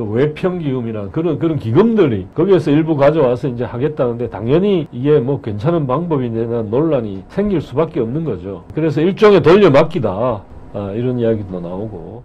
그 외평기금이나 그런 기금들이 거기에서 일부 가져와서 이제 하겠다는데 당연히 이게 뭐 괜찮은 방법인데 논란이 생길 수밖에 없는 거죠. 그래서 일종의 돌려막기다. 이런 이야기도 나오고.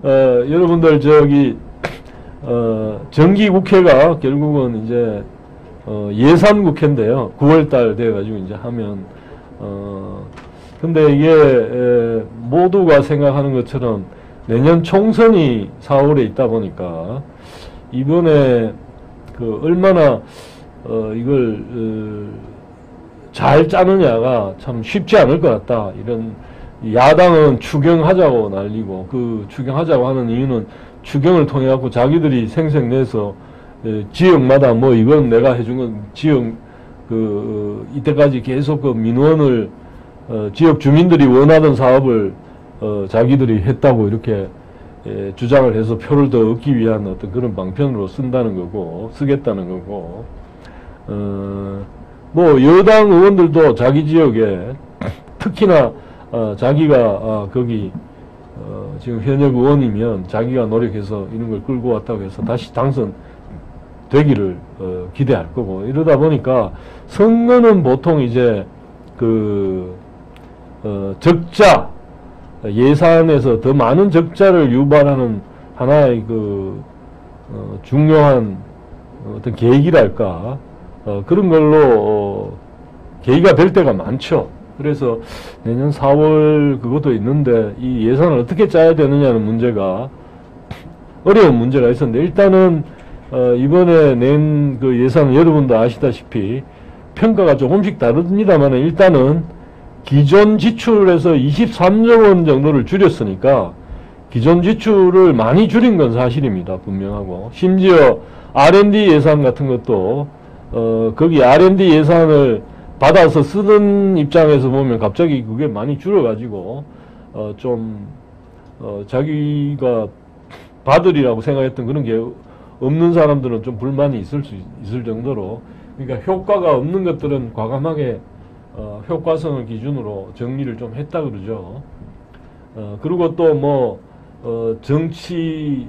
여러분들 정기국회가 결국은 이제 예산국회인데요. 9월달 돼가지고 이제 하면 근데 이게 모두가 생각하는 것처럼 내년 총선이 4월에 있다 보니까 이번에 얼마나 이걸 잘 짜느냐가 참 쉽지 않을 것 같다. 이런 야당은 추경하자고 난리고 그 추경하자고 하는 이유는 추경을 통해 갖고 자기들이 생색내서 지역마다 뭐 이건 내가 해준 건 지역 이때까지 계속 그 민원을 지역 주민들이 원하던 사업을 자기들이 했다고 이렇게 주장을 해서 표를 더 얻기 위한 어떤 그런 방편으로 쓰겠다는 거고, 뭐 여당 의원들도 자기 지역에 특히나 자기가 거기 지금 현역 의원이면 자기가 노력해서 이런 걸 끌고 왔다고 해서 다시 당선되기를 기대할 거고, 이러다 보니까 선거는 보통 이제 적자, 예산에서 더 많은 적자를 유발하는 하나의 중요한 어떤 계기랄까, 그런 걸로 계기가 될 때가 많죠. 그래서 내년 4월 그것도 있는데 이 예산을 어떻게 짜야 되느냐는 문제가 어려운 문제가 있었는데, 일단은 이번에 낸 그 예산은 여러분도 아시다시피 평가가 조금씩 다릅니다만 일단은 기존 지출에서 23조 원 정도를 줄였으니까 기존 지출을 많이 줄인 건 사실입니다. 분명하고. 심지어 R&D 예산 같은 것도 거기 R&D 예산을 받아서 쓰던 입장에서 보면 갑자기 그게 많이 줄어가지고 자기가 받으리라고 생각했던 그런 게 없는 사람들은 좀 불만이 있을 정도로, 그러니까 효과가 없는 것들은 과감하게 효과성을 기준으로 정리를 좀 했다 그러죠. 그리고 또 뭐 정치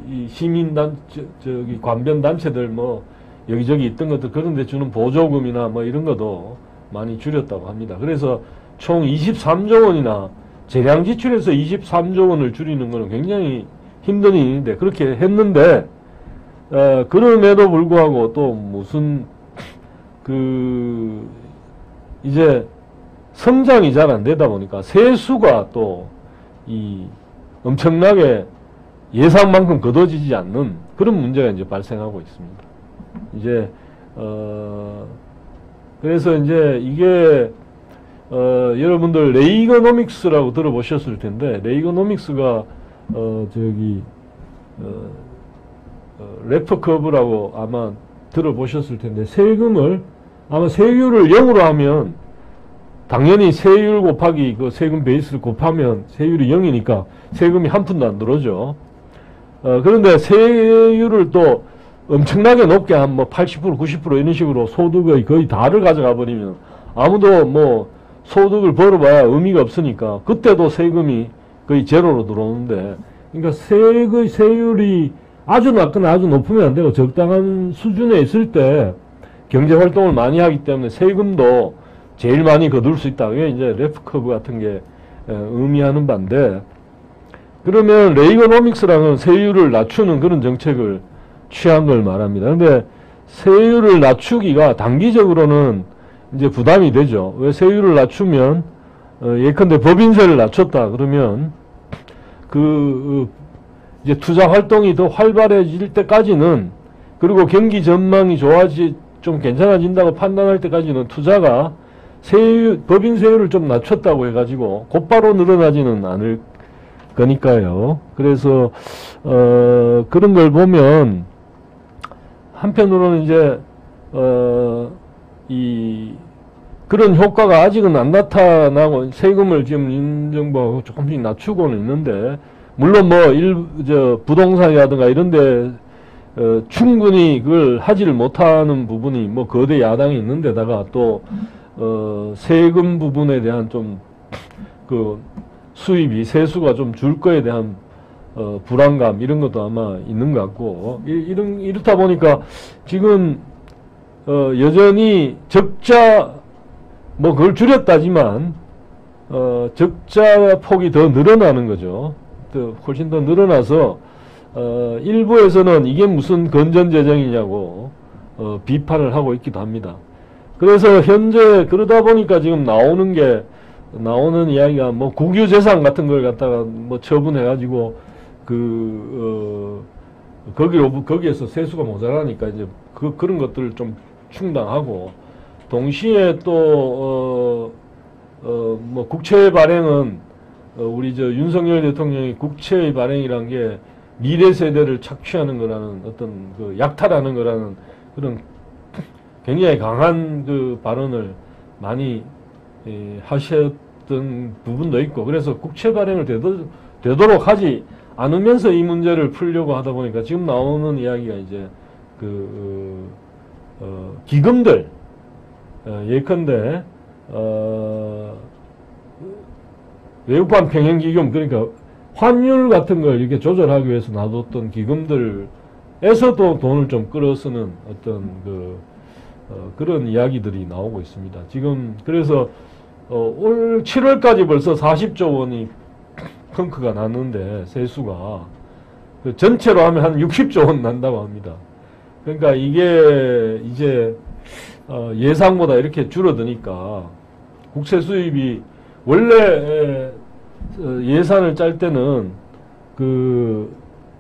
관변 단체들 뭐 여기저기 있던 것들 그런 데 주는 보조금이나 뭐 이런 것도 많이 줄였다고 합니다. 그래서 총 23조 원이나 재량 지출에서 23조 원을 줄이는 것은 굉장히 힘든 일인데 그렇게 했는데, 그럼에도 불구하고 또 무슨 이제 성장이 잘 안 되다 보니까 세수가 또 엄청나게 예상만큼 거둬지지 않는 그런 문제가 이제 발생하고 있습니다. 이제 그래서 이제 이게 여러분들 레이거노믹스라고 들어보셨을 텐데, 레이거노믹스가 레퍼 커브라고 아마 들어보셨을 텐데, 아마 세율을 0으로 하면 당연히 세율 곱하기 그 세금 베이스를 곱하면 세율이 0이니까 세금이 한 푼도 안 들어오죠. 그런데 세율을 또 엄청나게 높게 한 뭐 80%, 90% 이런 식으로 소득의 거의 다를 가져가 버리면 아무도 뭐 소득을 벌어봐야 의미가 없으니까 그때도 세금이 거의 제로로 들어오는데, 그러니까 세율이 아주 낮거나 아주 높으면 안 되고 적당한 수준에 있을 때 경제 활동을 많이 하기 때문에 세금도 제일 많이 거둘 수 있다. 그게 이제 레프 커브 같은 게 의미하는 바인데, 그러면 레이거노믹스랑은 세율을 낮추는 그런 정책을 취한 걸 말합니다. 근데 세율을 낮추기가 단기적으로는 이제 부담이 되죠. 왜? 세율을 낮추면 예컨대 법인세를 낮췄다 그러면 이제 투자 활동이 더 활발해질 때까지는, 그리고 경기 전망이 좀 괜찮아진다고 판단할 때까지는 투자가 법인세율을 좀 낮췄다고 해가지고 곧바로 늘어나지는 않을 거니까요. 그래서 그런 걸 보면 한편으로는 이제 그런 효과가 아직은 안 나타나고 세금을 지금 윤정부가 조금씩 낮추고는 있는데, 물론 뭐 부동산이라든가 이런데 충분히 그걸 하지를 못하는 부분이 뭐 거대 야당이 있는데다가 또 세금 부분에 대한 좀 수입이 세수가 좀 줄 거에 대한 불안감 이런 것도 아마 있는 것 같고 이렇다 보니까 지금 여전히 적자 뭐 그걸 줄였다지만 적자 폭이 더 늘어나는 거죠. 또 훨씬 더 늘어나서 일부에서는 이게 무슨 건전재정이냐고 비판을 하고 있기도 합니다. 그래서 현재 그러다 보니까 지금 나오는 이야기가 뭐 국유재산 같은 걸 갖다가 뭐 처분해가지고 거기에서 세수가 모자라니까 이제 그런 것들을 좀 충당하고 동시에 또 뭐 국채 발행은 우리 저 윤석열 대통령이 국채의 발행이란 게 미래 세대를 착취하는 거라는 어떤 그 약탈하는 거라는 그런 굉장히 강한 그 발언을 많이 하셨던 부분도 있고 그래서 국채 발행을 되도록 하지 않으면서 이 문제를 풀려고 하다 보니까 지금 나오는 이야기가 이제 기금들 예컨대 외국환 평행기금 그러니까 환율 같은 걸 이렇게 조절하기 위해서 놔뒀던 기금들에서도 돈을 좀 끌어쓰는 어떤 그런 이야기들이 나오고 있습니다. 지금 그래서 올 7월까지 벌써 40조 원이 펑크가 났는데 세수가 전체로 하면 한 60조 원 난다고 합니다. 그러니까 이게 이제 예상보다 이렇게 줄어드니까 국채 수입이 원래 예산을 짤 때는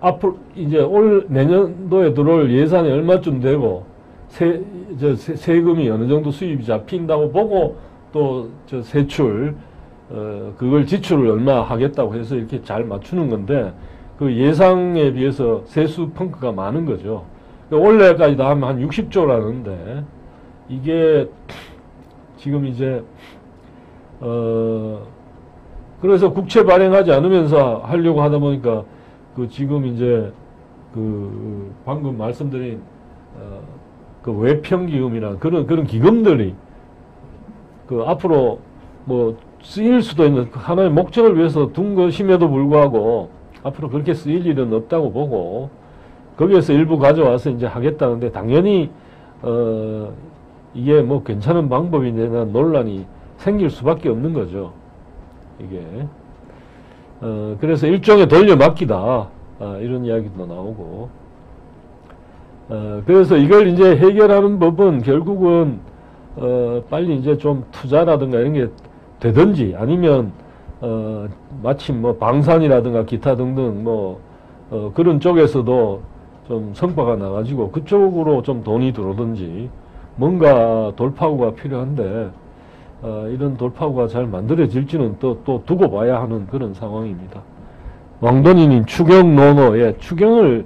앞으로 이제 올 내년도에 들어올 예산이 얼마쯤 되고 세금이 어느 정도 수입이 잡힌다고 보고 또 저 세출 그걸 지출을 얼마 하겠다고 해서 이렇게 잘 맞추는 건데 그 예상에 비해서 세수 펑크가 많은 거죠. 올해까지 다 하면 한 60조라는데 이게 지금 이제 그래서 국채 발행하지 않으면서 하려고 하다 보니까 지금 이제 방금 말씀드린 외평기금이나 그런 기금들이 앞으로 뭐 쓰일 수도 있는 하나의 목적을 위해서 둔 것임에도 불구하고 앞으로 그렇게 쓰일 일은 없다고 보고 거기에서 일부 가져와서 이제 하겠다는데 당연히 이게 뭐 괜찮은 방법인데 논란이 생길 수밖에 없는 거죠. 이게 그래서 일종의 돌려막기다 이런 이야기도 나오고 그래서 이걸 이제 해결하는 법은 결국은 빨리 이제 좀 투자라든가 이런 게 되든지 아니면 마침 뭐 방산이라든가 기타 등등 뭐 그런 쪽에서도 좀 성과가 나가지고 그쪽으로 좀 돈이 들어오든지 뭔가 돌파구가 필요한데 이런 돌파구가 잘 만들어질지는 또 두고 봐야 하는 그런 상황입니다. 왕돈이님 추경 노노 추경을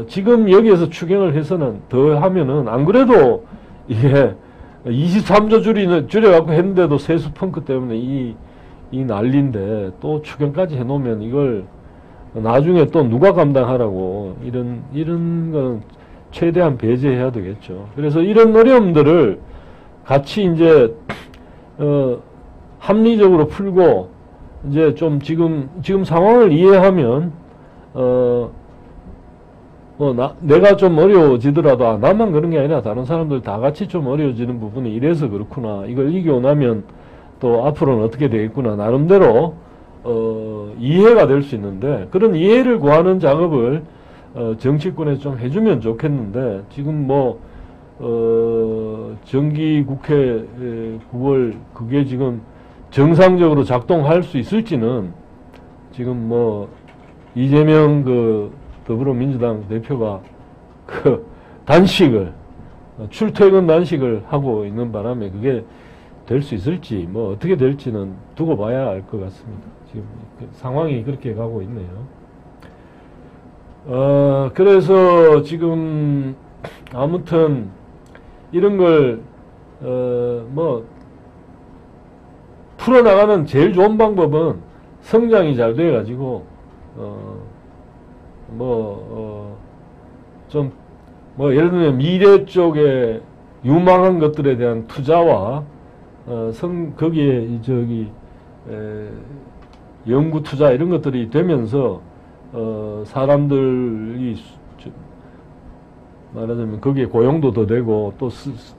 지금 여기에서 추경을 해서는 더 하면은 안 그래도 이게 23조 줄여갖고 했는데도 세수 펑크 때문에 이 난리인데 또 추경까지 해놓으면 이걸 나중에 또 누가 감당하라고 이런 거는 최대한 배제해야 되겠죠. 그래서 이런 어려움들을 같이 이제 합리적으로 풀고 이제 좀 지금 상황을 이해하면 내가 좀 어려워지더라도 나만 그런 게 아니라 다른 사람들 다 같이 좀 어려워지는 부분이 이래서 그렇구나. 이걸 이기고 나면 또 앞으로는 어떻게 되겠구나. 나름대로 이해가 될 수 있는데 그런 이해를 구하는 작업을 정치권에서 좀 해주면 좋겠는데 지금 뭐 정기국회 9월 그게 지금 정상적으로 작동할 수 있을지는 지금 뭐 이재명 더불어민주당 대표가 단식을 출퇴근 단식을 하고 있는 바람에 그게 될 수 있을지 뭐 어떻게 될지는 두고 봐야 알 것 같습니다. 지금 상황이 그렇게 가고 있네요. 그래서 지금 아무튼 이런 걸 뭐 풀어나가는 제일 좋은 방법은 성장이 잘 돼가지고 좀 예를 들면 미래 쪽에 유망한 것들에 대한 투자와 거기에 연구 투자 이런 것들이 되면서 사람들이 말하자면 거기에 고용도 더 되고 또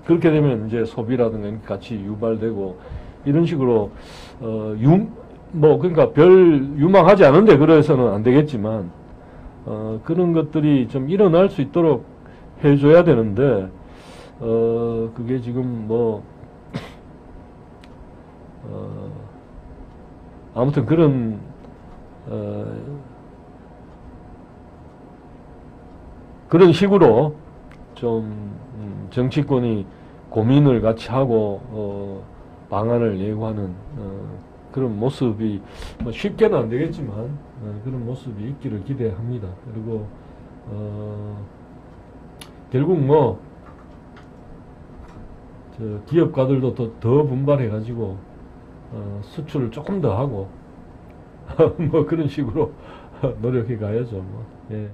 그렇게 되면 이제 소비라든가 같이 유발되고 이런 식으로 그러니까 별 유망하지 않은데 그래서는 안 되겠지만 그런 것들이 좀 일어날 수 있도록 해줘야 되는데 그게 지금 아무튼 그런 식으로 좀 정치권이 고민을 같이 하고 방안을 예고하는 그런 모습이 쉽게는 안 되겠지만 그런 모습이 있기를 기대합니다. 그리고 결국 기업가들도 더 분발해가지고 수출을 조금 더 하고 그런 식으로 노력해 가야죠. 예.